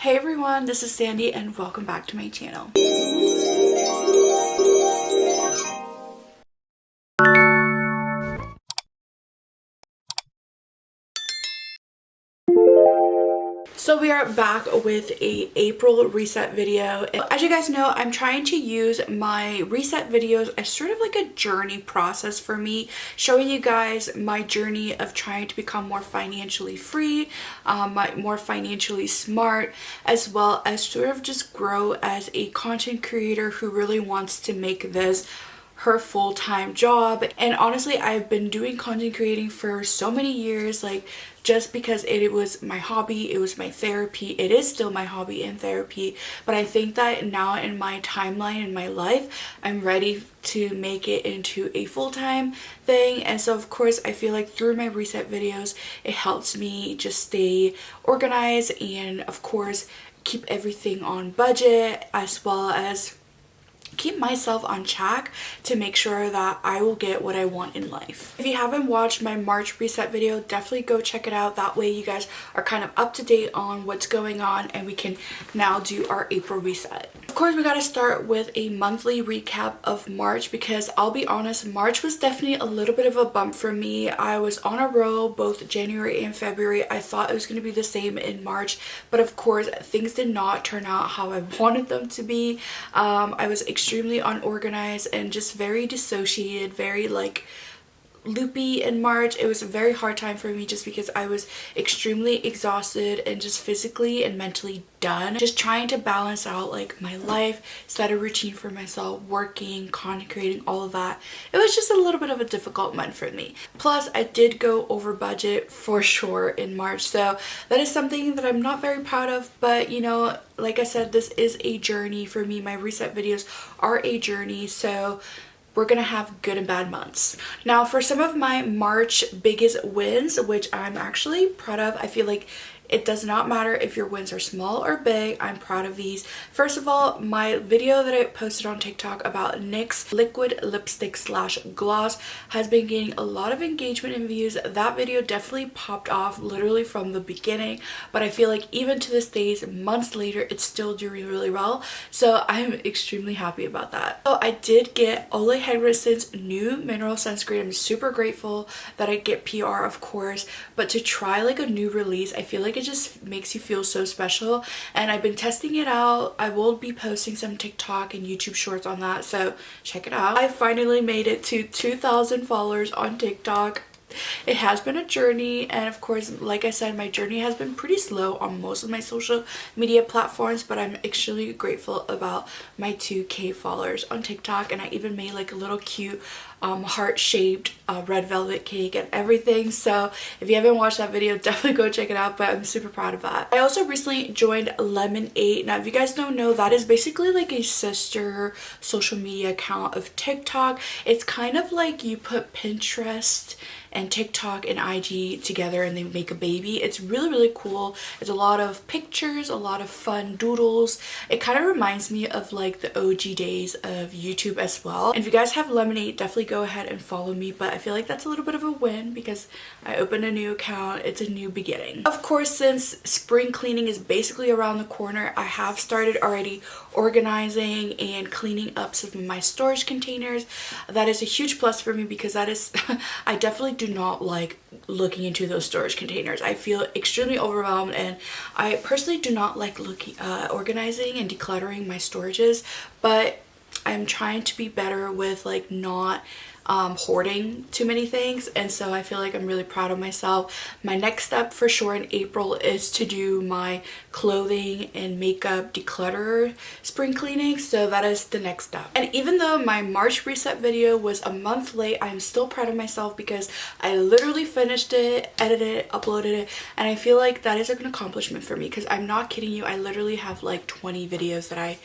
Hey everyone, this is Sandy and welcome back to my channel. So we are back with a April reset video. As you guys know, I'm trying to use my reset videos as sort of like a journey process for me, showing you guys my journey of trying to become more financially free, more financially smart, as well as sort of just grow as a content creator who really wants to make this her full-time job. And honestly, I've been doing content creating for so many years, like just because it was my hobby, it was my therapy, it is still my hobby and therapy. But I think that now in my timeline in my life, I'm ready to make it into a full-time thing. And so of course I feel like through my reset videos it helps me just stay organized and of course keep everything on budget, as well as keep myself on track to make sure that I will get what I want in life. If you haven't watched my March reset video, definitely go check it out. That way you guys are kind of up to date on what's going on and we can now do our April reset. Of course, we got to start with a monthly recap of March because I'll be honest, March was definitely a little bit of a bump for me. I was on a roll both January and February. I thought it was going to be the same in March, but of course things did not turn out how I wanted them to be. I was extremely unorganized and just very dissociated, very like loopy in March. It was a very hard time for me just because I was extremely exhausted and just physically and mentally done. Just trying to balance out like my life, set a routine for myself, working, content creating, all of that. It was just a little bit of a difficult month for me. Plus, I did go over budget for sure in March. So that is something that I'm not very proud of, but you know, like I said, this is a journey for me. My reset videos are a journey. So we're gonna have good and bad months. Now for some of my March biggest wins, which I'm actually proud of, I feel like it does not matter if your wins are small or big, I'm proud of these. First of all, my video that I posted on TikTok about NYX liquid lipstick slash gloss has been gaining a lot of engagement and views. That video definitely popped off literally from the beginning, but I feel like even to this day, months later, it's still doing really well. So I'm extremely happy about that. So I did get Ole Henriksen's new mineral sunscreen. I'm super grateful that I get PR, of course, but to try like a new release, I feel like it just makes you feel so special, and I've been testing it out. I will be posting some TikTok and YouTube shorts on that, so check it out. I finally made it to 2,000 followers on TikTok. It has been a journey, and of course, like I said, my journey has been pretty slow on most of my social media platforms, but I'm extremely grateful about my 2K followers on TikTok. And I even made like a little cute heart-shaped red velvet cake and everything. So if you haven't watched that video, definitely go check it out, but I'm super proud of that. I also recently joined Lemon8. Now if you guys don't know, that is basically like a sister social media account of TikTok. It's kind of like you put Pinterest and TikTok and IG together and they make a baby. It's really cool. It's a lot of pictures, a lot of fun doodles. It kind of reminds me of like the OG days of YouTube as well. And if you guys have Lemon8, definitely go ahead and follow me, but I feel like that's a little bit of a win because I opened a new account. It's a new beginning. Of course, since spring cleaning is basically around the corner, I have started already organizing and cleaning up some of my storage containers. That is a huge plus for me because that is I definitely do not like looking into those storage containers. I feel extremely overwhelmed, and I personally do not like organizing and decluttering my storages, but I'm trying to be better with like not hoarding too many things, and so I feel like I'm really proud of myself. My next step for sure in April is to do my clothing and makeup declutter spring cleaning, so that is the next step. And even though my March reset video was a month late, I'm still proud of myself because I literally finished it, edited it, uploaded it, and I feel like that is an accomplishment for me because I'm not kidding you, I literally have like 20 videos that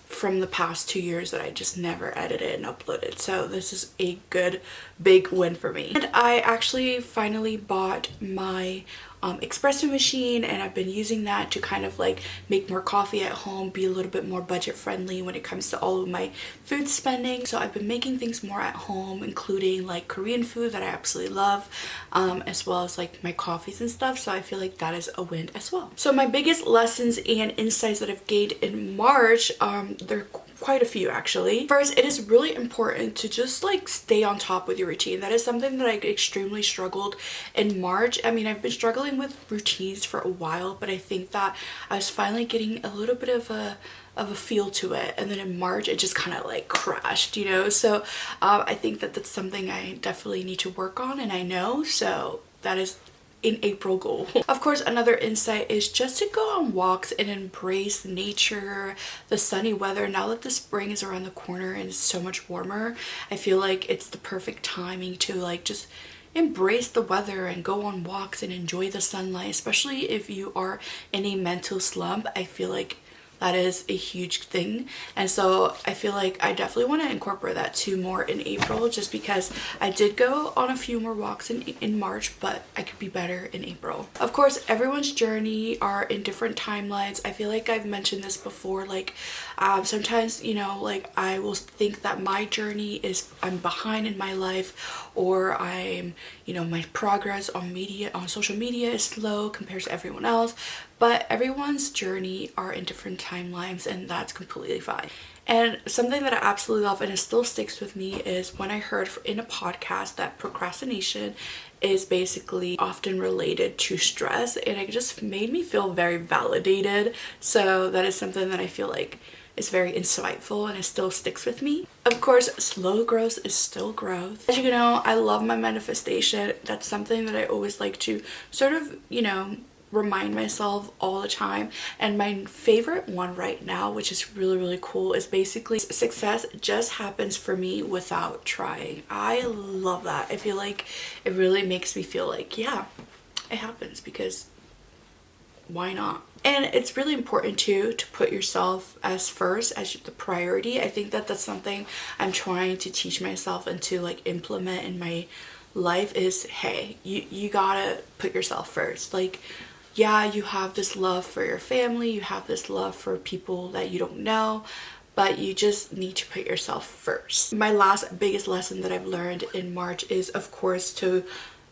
from the past 2 years that I just never edited and uploaded. So this is a good big win for me. And I actually finally bought my espresso machine, and I've been using that to kind of like make more coffee at home, be a little bit more budget friendly when it comes to all of my food spending. So I've been making things more at home, including like Korean food that I absolutely love, as well as like my coffees and stuff. So I feel like that is a win as well. So my biggest lessons and insights that I've gained in March, they're quite a few actually. First, it is really important to just like stay on top with your routine. That is something that I extremely struggled in March. I mean, I've been struggling with routines for a while, but I think that I was finally getting a little bit of a feel to it, and then in March it just kind of like crashed, you know. So I think that that's something I definitely need to work on, and I know, so that is in April goal. Of course, another insight is just to go on walks and embrace nature, the sunny weather. Now that the spring is around the corner and it's so much warmer, I feel like it's the perfect timing to like just embrace the weather and go on walks and enjoy the sunlight, especially if you are in a mental slump. I feel like that is a huge thing, and so I feel like I definitely want to incorporate that too more in April, just because I did go on a few more walks in March, but I could be better in April. Of course, everyone's journey are in different timelines. I feel like I've mentioned this before, like sometimes, you know, like I will think that my journey is, I'm behind in my life, or I'm, you know, my progress on social media is slow compared to everyone else. But everyone's journey are in different timelines, and that's completely fine. And something that I absolutely love and it still sticks with me is when I heard in a podcast that procrastination is basically often related to stress, and it just made me feel very validated. So that is something that I feel like is very insightful, and it still sticks with me. Of course, slow growth is still growth. As you know, I love my manifestation. That's something that I always like to sort of, you know, remind myself all the time. And my favorite one right now, which is really cool, is basically success just happens for me without trying. I love that. I feel like it really makes me feel like, yeah, it happens, because why not? And it's really important too to put yourself as first, as the priority. I think that that's something I'm trying to teach myself and to like implement in my life is, hey, you gotta put yourself first. Like, yeah, you have this love for your family, you have this love for people that you don't know, but you just need to put yourself first. My last biggest lesson that I've learned in March is, of course, to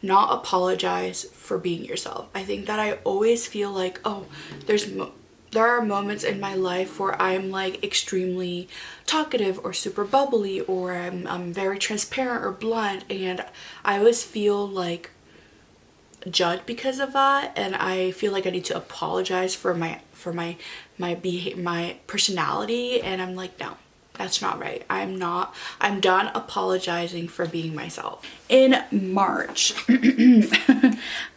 not apologize for being yourself. I think that I always feel like, oh, there are moments in my life where I'm like extremely talkative or super bubbly, or I'm very transparent or blunt, and I always feel like judged because of that, and I feel like I need to apologize for my personality, and I'm like, no, that's not right. I'm done apologizing for being myself. In March, for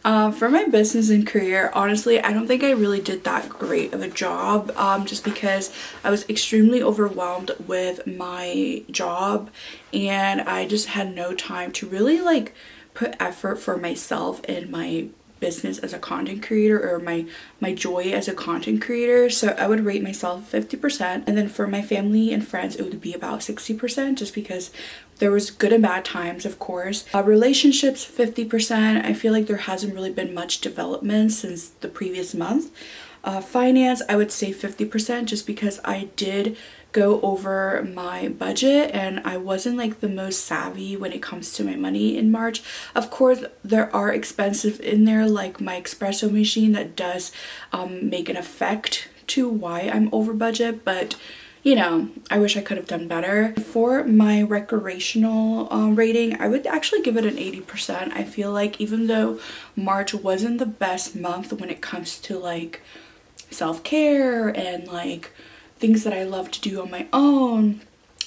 my business and career, honestly, I don't think I really did that great of a job, just because I was extremely overwhelmed with my job, and I just had no time to really like put effort for myself in my business as a content creator, or my joy as a content creator. So I would rate myself 50%, and then for my family and friends it would be about 60%, just because there was good and bad times, of course. Relationships 50%. I feel like there hasn't really been much development since the previous month. Finance, I would say 50%, just because I did go over my budget and I wasn't like the most savvy when it comes to my money in March. Of course, there are expenses in there, like my espresso machine, that does make an effect to why I'm over budget, but you know, I wish I could have done better. For my recreational rating, I would actually give it an 80%. I feel like even though March wasn't the best month when it comes to like self-care and like things that I love to do on my own,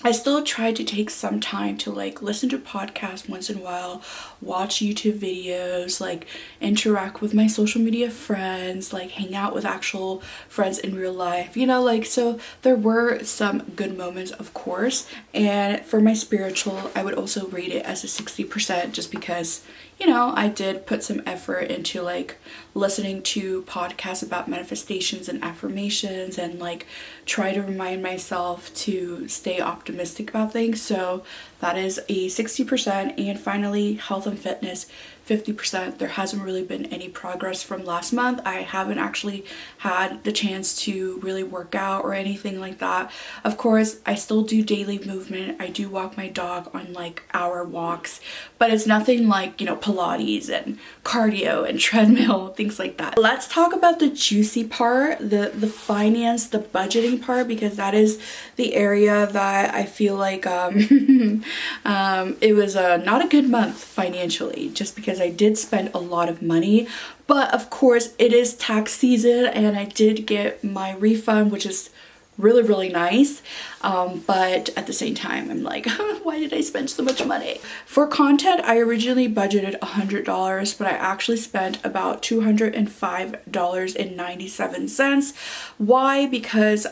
I still try to take some time to like listen to podcasts once in a while, watch YouTube videos, like interact with my social media friends, like hang out with actual friends in real life, you know, like, so there were some good moments, of course. And for my spiritual, I would also rate it as a 60%, just because, you know, I did put some effort into like listening to podcasts about manifestations and affirmations, and like try to remind myself to stay optimistic about things. So that is a 60%. And finally, health and fitness 50%. There hasn't really been any progress from last month. I haven't actually had the chance to really work out or anything like that. Of course, I still do daily movement. I do walk my dog on like hour walks, but it's nothing like, you know, Pilates and cardio and treadmill, things like that. Let's talk about the juicy part, the finance, the budgeting part, because that is the area that I feel like it was not a good month financially, just because I did spend a lot of money. But of course it is tax season and I did get my refund, which is really nice, but at the same time I'm like, why did I spend so much money? For content, I originally budgeted $100, but I actually spent about $205.97. Why? Because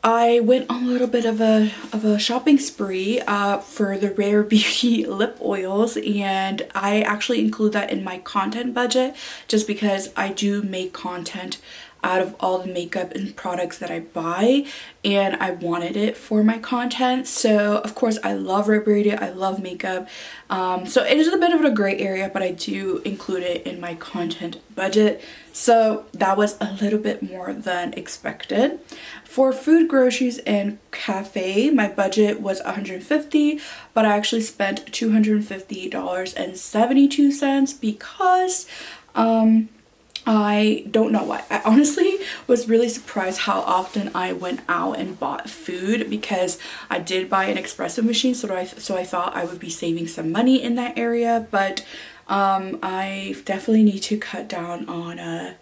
I went on a little bit of a shopping spree for the Rare Beauty lip oils, and I actually include that in my content budget just because I do make content out of all the makeup and products that I buy, and I wanted it for my content. So of course I love Rare Beauty, I love makeup, so it is a bit of a gray area, but I do include it in my content budget. So that was a little bit more than expected. For food, groceries, and cafe, my budget was $150, but I actually spent $250.72 because I don't know why. I honestly was really surprised how often I went out and bought food, because I did buy an espresso machine, so I thought I would be saving some money in that area, but I definitely need to cut down on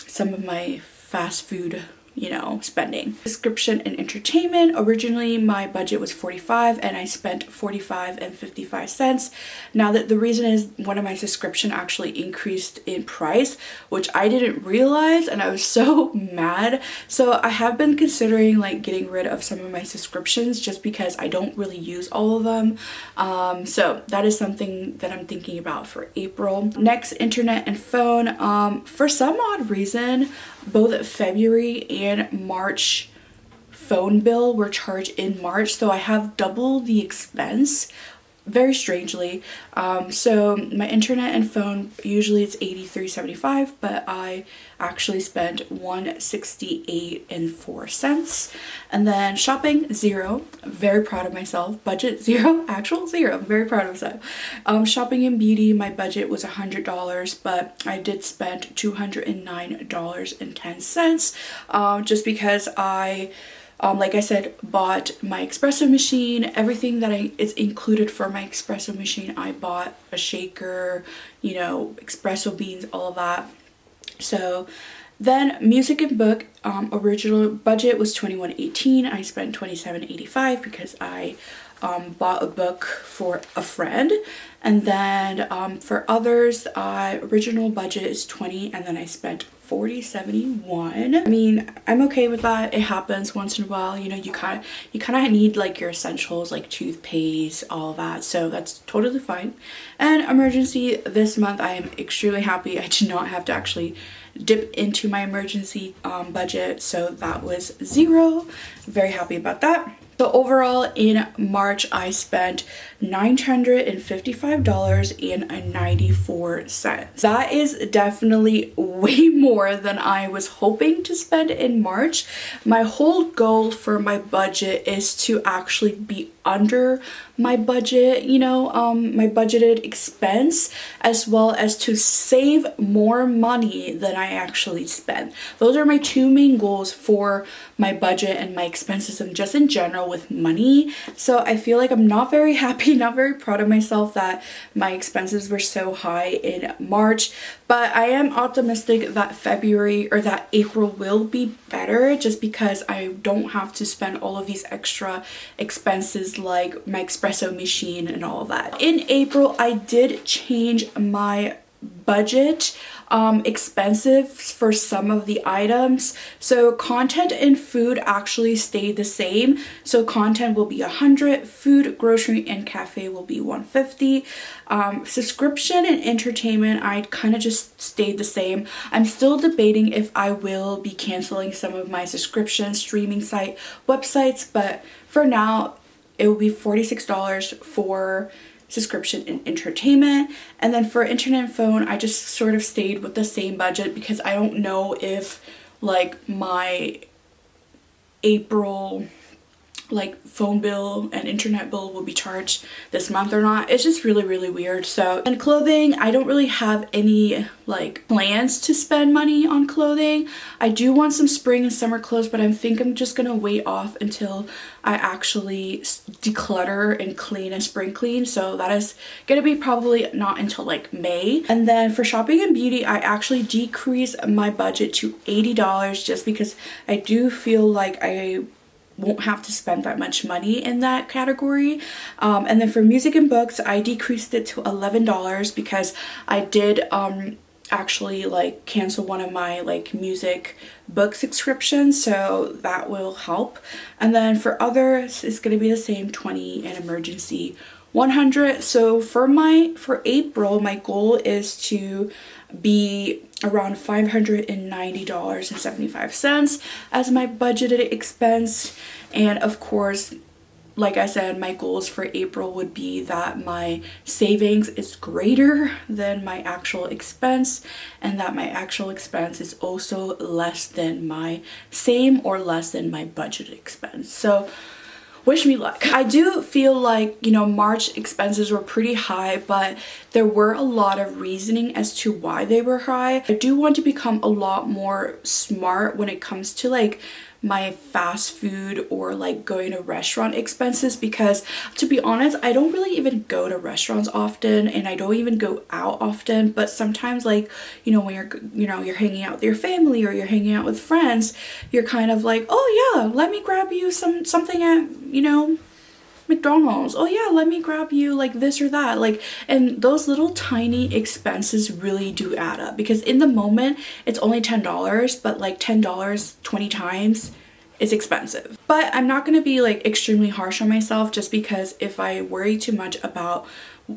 some of my fast food, you know, spending. Subscription and entertainment, originally my budget was $45 and I spent $45.55. Now that the reason is one of my subscription actually increased in price, which I didn't realize, and I was so mad. So I have been considering like getting rid of some of my subscriptions just because I don't really use all of them. So that is something that I'm thinking about for April. Next, internet and phone. For some odd reason, both February and March phone bill were charged in March, so I have double the expense, very strangely. So my internet and phone, usually it's $83.75, but I actually spent $168.04. And then shopping, $0. Very proud of myself. Budget, $0. Actual $0. Very proud of myself. Shopping and beauty, my budget was $100, but I did spend $209.10, just because I like I said, bought my espresso machine, everything that is included for my espresso machine. I bought a shaker, you know, espresso beans, all of that. So then music and book, original budget was $21.18. I spent $27.85 because I bought a book for a friend. And then for others, original budget is $20, and then I spent $40.71. I mean, I'm okay with that. It happens once in a while. You know, you kind of need like your essentials like toothpaste, all that. So that's totally fine. And emergency, this month I am extremely happy. I did not have to actually dip into my emergency budget, so that was $0. Very happy about that. So overall in March I spent $955.94. That is definitely way more than I was hoping to spend in March. My whole goal for my budget is to actually be under my budget, you know, my budgeted expense, as well as to save more money than I actually spend. Those are my two main goals for my budget and my expenses, and just in general with money. So I feel like I'm not very happy, not very proud of myself that my expenses were so high in March, but I am optimistic that February or that April will be better, just because I don't have to spend all of these extra expenses like my espresso machine and all of that. In April, I did change my budget expensive for some of the items. So content and food actually stayed the same. So content will be $100, food, grocery, and cafe will be $150. Subscription and entertainment, I kind of just stayed the same. I'm still debating if I will be canceling some of my subscription streaming site websites, but for now it will be $46 for subscription and entertainment. And then for internet and phone, I just sort of stayed with the same budget because I don't know if like my April like phone bill and internet bill will be charged this month or not. It's just really weird. So, and clothing, I don't really have any like plans to spend money on clothing. I do want some spring and summer clothes, but I think I'm just gonna wait off until I actually declutter and clean and spring clean. So that is gonna be probably not until like May. And then for shopping and beauty, I actually decreased my budget to $80 just because I do feel like I won't have to spend that much money in that category. And then for music and books, I decreased it to $11 because I did actually like cancel one of my like music book subscriptions, so that will help. And then for others, it's going to be the same, 20, and emergency 100. So for April, my goal is to be around $590.75 as my budgeted expense. And of course, like I said, my goals for April would be that my savings is greater than my actual expense, and that my actual expense is also less than my same or less than my budgeted expense. So wish me luck. I do feel like, you know, March expenses were pretty high, but there were a lot of reasoning as to why they were high. I do want to become a lot more smart when it comes to like my fast food or like going to restaurant expenses, because to be honest, I don't really even go to restaurants often, and I don't even go out often. But sometimes, like, you know, when you're hanging out with your family or you're hanging out with friends, you're kind of like, oh yeah, let me grab you something at, you know, McDonald's. Oh yeah, let me grab you like this or that. Like, and those little tiny expenses really do add up, because in the moment it's only $10, but like $10 20 times is expensive. But I'm not going to be like extremely harsh on myself, just because if I worry too much about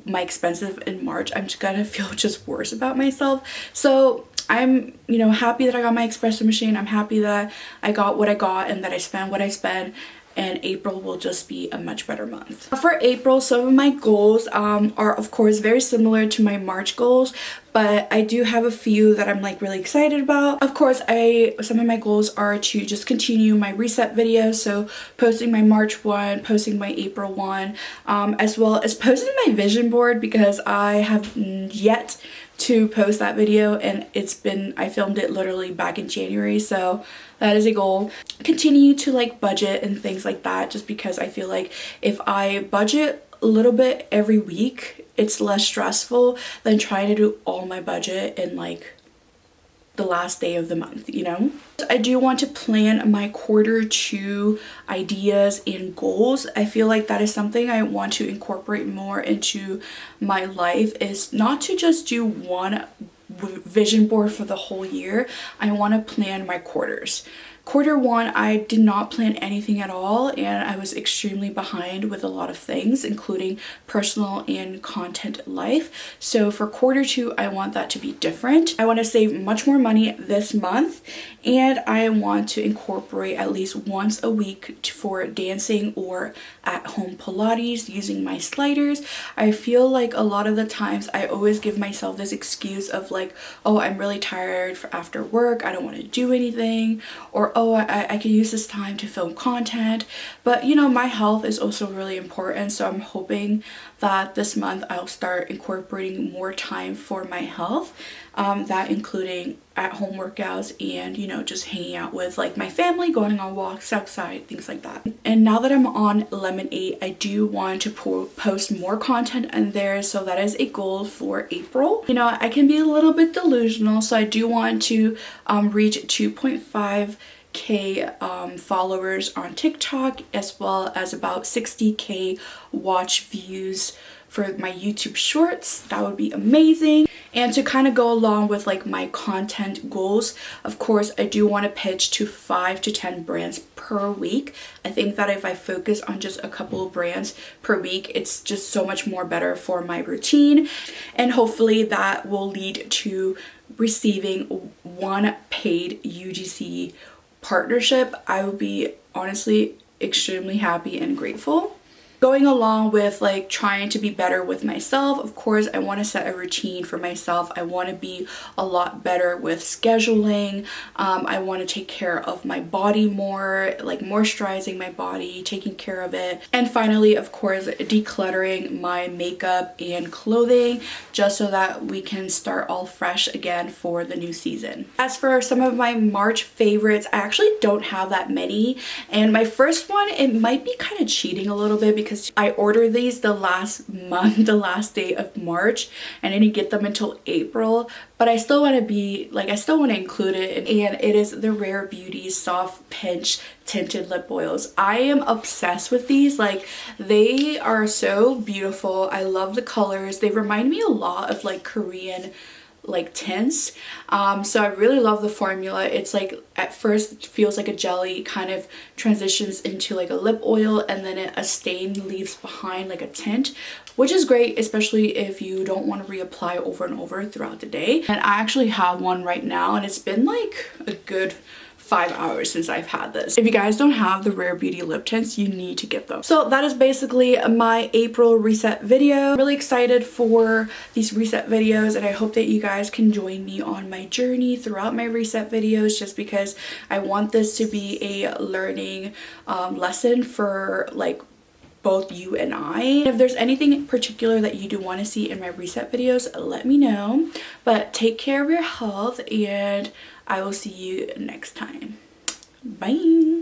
my expenses in March, I'm just gonna feel just worse about myself. So I'm, you know, happy that I got my espresso machine. I'm happy that I got what I got and that I spent what I spent, and April will just be a much better month. For April, some of my goals are of course very similar to my March goals, but I do have a few that I'm like really excited about. Of course, some of my goals are to just continue my reset videos, so posting my March one, posting my April one, as well as posting my vision board, because I have yet to post that video, and I filmed it literally back in January, so that is a goal. Continue to like budget and things like that, just because I feel like if I budget a little bit every week, it's less stressful than trying to do all my budget in like the last day of the month, you know? I do want to plan my quarter 2 ideas and goals. I feel like that is something I want to incorporate more into my life, is not to just do one vision board for the whole year. I want to plan my quarters. Quarter 1, I did not plan anything at all, and I was extremely behind with a lot of things, including personal and content life. So for quarter 2, I want that to be different. I want to save much more money this month, and I want to incorporate at least once a week for dancing or at-home Pilates using my sliders. I feel like a lot of the times I always give myself this excuse of like, oh, I'm really tired after work, I don't want to do anything, or oh, I can use this time to film content. But you know, my health is also really important, so I'm hoping that this month I'll start incorporating more time for my health, that including at-home workouts and, you know, just hanging out with like my family, going on walks outside, things like that. And now that I'm on Lemon8, I do want to post more content in there, so that is a goal for April. You know, I can be a little bit delusional, so I do want to reach 2.5K followers on TikTok, as well as about 60K watch views for my YouTube shorts. That would be amazing. And to kind of go along with like my content goals, of course, I do want to pitch to 5 to 10 brands per week. I think that if I focus on just a couple of brands per week, it's just so much more better for my routine, and hopefully that will lead to receiving one paid UGC partnership. I would be honestly extremely happy and grateful. going along with like trying to be better with myself, of course, I want to set a routine for myself. I want to be a lot better with scheduling. I want to take care of my body more, like moisturizing my body, taking care of it. And finally, of course, decluttering my makeup and clothing just so that we can start all fresh again for the new season. As for some of my March favorites, I actually don't have that many. And my first one, it might be kind of cheating a little bit because I ordered these the last month, the last day of March, and I didn't get them until April, but I still want to be like, I still want to include it. And it is the Rare Beauty Soft Pinch Tinted Lip Oils. I am obsessed with these. Like, they are so beautiful. I love the colors. They remind me a lot of like Korean like tints, so I really love the formula. It's like at first it feels like a jelly, kind of transitions into like a lip oil, and then a stain leaves behind like a tint, which is great, especially if you don't want to reapply over and over throughout the day. And I actually have one right now, and it's been like a good 5 hours since I've had this. If you guys don't have the Rare Beauty lip tints, you need to get them. So that is basically my April reset video. I'm really excited for these reset videos, and I hope that you guys can join me on my journey throughout my reset videos, just because I want this to be a learning lesson for like both you and I. If there's anything in particular that you do want to see in my reset videos, let me know. But take care of your health, and I will see you next time. Bye.